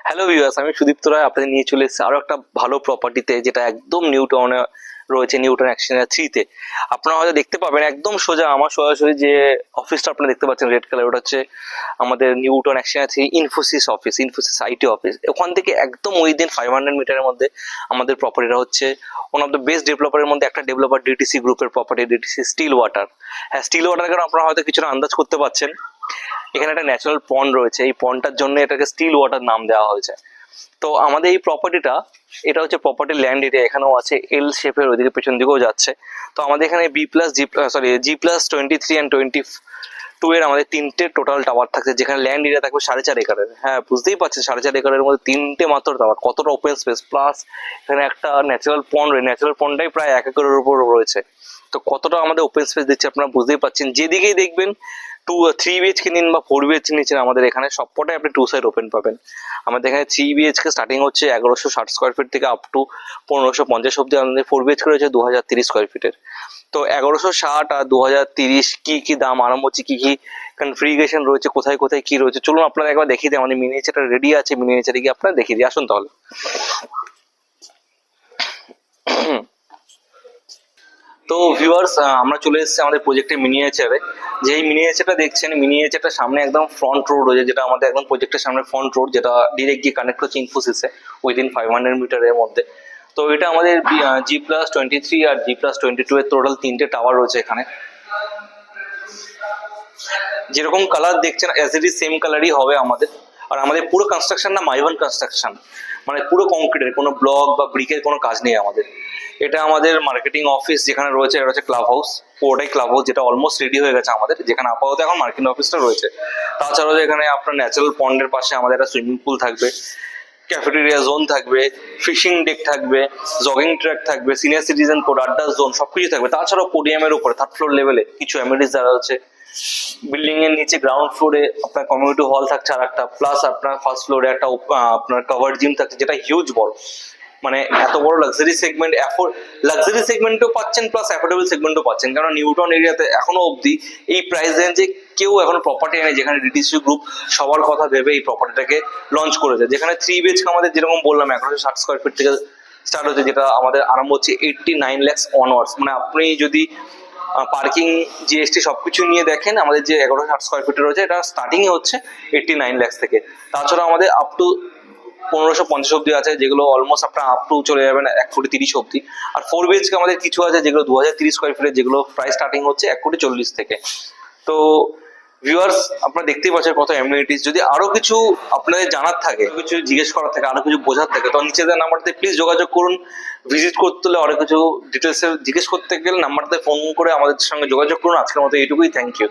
Hello viewers, আমি সুদীপ্ত রায় আপনাদের নিয়ে চলে এসেছি আরো একটা ভালো প্রপার্টিতে, যেটা একদম নিউ টাউনে রয়েছে, নিউ টাউন এক্সচেঞ্জ 3-তে। আপনারা হয়তো দেখতে পাবেন একদম সোজা আমার সরাসরি যে অফিসটা আপনারা দেখতে পাচ্ছেন রেড কালার, ওটা হচ্ছে আমাদের new town exchange 3 Infosys office, Infosys IT office. ওখান থেকে একদম উইদিন 500 মিটারের মধ্যে আমাদের প্রপার্টিটা হচ্ছে ওয়ান অফ দ্য বেস্ট ডেভেলপারের মধ্যে একটা ডেভেলপার, ডিটিসি গ্রুপের প্রপার্টি, ডিটিসি স্টিল ওয়াটার। হ্যাঁ, স্টিল ওয়াটার কারণ আপনারা হয়তো কিছুটা আন্দাজ করতে পারছেন, এখানে একটা ন্যাচারাল পন্ড রয়েছে, এই পন্ডটার জন্য এটাকে স্টিল ওয়াটার নাম দেওয়া হয়েছে। তো আমাদের এই প্রপার্টিটা, এটা হচ্ছে প্রপার্টি ল্যান্ড এরিয়া, এখানেও আছে এল শেপের, ওইদিকে পেছন দিকেও যাচ্ছে। তো আমাদের এখানে G+23 and 22 এর আমাদের তিনটে টোটাল টাওয়ার থাকছে, যেখানে ল্যান্ড এরিয়া থাকবে 4.5 একরের। হ্যাঁ, বুঝতেই পারছেন 4.5 একরের মধ্যে তিনটে মাত্র টাওয়ার, কতটা ওপেন স্পেস, প্লাস এখানে একটা ন্যাচারাল পন্ড, ন্যাচারাল পন্ডটাই প্রায় 1 একরের উপর রয়েছে। তো কতটা আমাদের ওপেন স্পেস দিচ্ছে আপনারা বুঝতেই পারছেন। যেদিকেই দেখবেন 3 BHK নিন বা 4 BHK নিচ্ছেন, আমাদের এখানে সবকটাই আপনি 2 সাইড ওপেন পাবেন। আমাদের এখানে 3 BHK স্টার্টিং হচ্ছে 1160 স্কোয়ার ফিট থেকে আপ টু 1550 অব্দি। আমাদের 4 BHK রয়েছে 2030 স্কোয়ার ফিটের। তো 1160 আর 2030 কি কি দাম আরম্ভ হচ্ছে, কি কি কনফিগারেশন রয়েছে, কোথায় কোথায় কি রয়েছে, চলুন আপনারা একবার দেখিয়ে দিই। আমাদের মিনিয়েচারটা রেডি আছে, মিনিয়েচারে গিয়ে আপনারা দেখিয়ে দিই, আসুন তাহলে। তো ভিউয়ার্স, আমরা চলে এসেছি আমাদের প্রজেক্টের মিনিয়েচারে। যে এই মিনিয়েচারটা দেখছেন, মিনিয়েচারটার সামনে একদম ফ্রন্ট রোড রয়েছে, যেটা আমাদের একদম প্রজেক্টের সামনে ফ্রন্ট রোড, যেটা ডিরেক্ট গিয়ে কানেক্ট হচ্ছে ইনফোসিসে উইদিন 500 মিটারের মধ্যে। তো এটা আমাদের G+23 আর G+22 এর টোটাল তিনটে টাওয়ার রয়েছে এখানে। যেরকম কালার দেখছেন অ্যাজ ইট ইজ সেম কালারই হবে আমাদের। আর আমাদের পুরো কনস্ট্রাকশনটা মাইভান কনস্ট্রাকশন, মানে পুরো কংক্রিটের, কোনো ব্লক বা ব্রিকের কোনো কাজ নেই আমাদের। এটা আমাদের মার্কেটিং অফিস যেখানে রয়েছে, এটা হচ্ছে ক্লাব হাউস, পুরোটাই ক্লাব হাউস, যেটা অলমোস্ট রেডি হয়ে গেছে আমাদের, যেখানে আপাতত এখন মার্কেটিং অফিসটা রয়েছে। তাছাড়াও এখানে আপনার ন্যাচারাল পন্ডের পাশে আমাদের একটা সুইমিং পুল থাকবে, ক্যাফেটেরিয়া জোন থাকবে, ফিশিং ডেক থাকবে, জগিং ট্র্যাক থাকবে, সিনিয়র সিটিজেন কোড, আড্ডা জোন, সবকিছু থাকবে। তাছাড়াও পোডিয়ামের উপরে 3rd ফ্লোর লেভেলে কিছু অ্যামিনিটিস যারা আছে। বিল্ডিং এর নিচে গ্রাউন্ড ফ্লোরে আপনার কমিউনিটি হল থাকছে আর একটা, প্লাস আপনার ফার্স্ট ফ্লোরে একটা আপনার কভার্ড জিম থাকছে, যেটা হিউজ বড়। মানে এত বড় লাক্সারি সেগমেন্ট, লাক্সারি সেগমেন্টও পাচ্ছেন, প্লাস অ্যাফোর্ডেবল সেগমেন্টও পাচ্ছেন। কারণ নিউটাউন এরিয়াতে এখনো অবধি এই প্রাইস রেঞ্জে কেউ এখনো প্রপার্টি নেই, যেখানে ডিটিসি গ্রুপ সবার কথা ভেবে এই প্রপার্টিটাকে লঞ্চ করেছে। যেখানে 3 BHK আমাদের যেরকম বললাম 1160 স্কোয়ার ফিট থেকে স্টার্ট হচ্ছে, যেটা আমাদের আরম্ভ হচ্ছে 89 lakhs অনওয়ার্ডস। মানে আপনি যদি পার্কিং, জিএসটি সবকিছু নিয়ে দেখেন, আমাদের যে 1160 স্কোয়ার ফিট রয়েছে, এটা স্টার্টিং হচ্ছে 89 lakhs থেকে। তাছাড়া আমাদের আপ টু 1550 অব্দি আছে, যেগুলো অলমোস্ট আপনার আপ টু চলে যাবেন 1,30 অব্দি। আর 4 BHK আমাদের কিছু আছে যেগুলো 2030 স্কোয়ার ফিটের, যেগুলো প্রাইস স্টার্টিং হচ্ছে 1,40 থেকে। তো ভিউয়ার্স, আপনারা দেখতেই পাচ্ছেন কত অ্যামিনিটিস। যদি আরো কিছু আপনাদের জানার থাকে, কিছু জিজ্ঞেস করার থাকে, আরো কিছু বোঝার থাকে, তো নিচে দেওয়া নাম্বারতে প্লিজ যোগাযোগ করুন। ভিজিট করতে হলে আরো কিছু ডিটেলস জিজ্ঞেস করতে গেলে নাম্বারতে ফোন করে আমাদের সঙ্গে যোগাযোগ করুন। আজকের মতো এইটুকুই, থ্যাংক ইউ।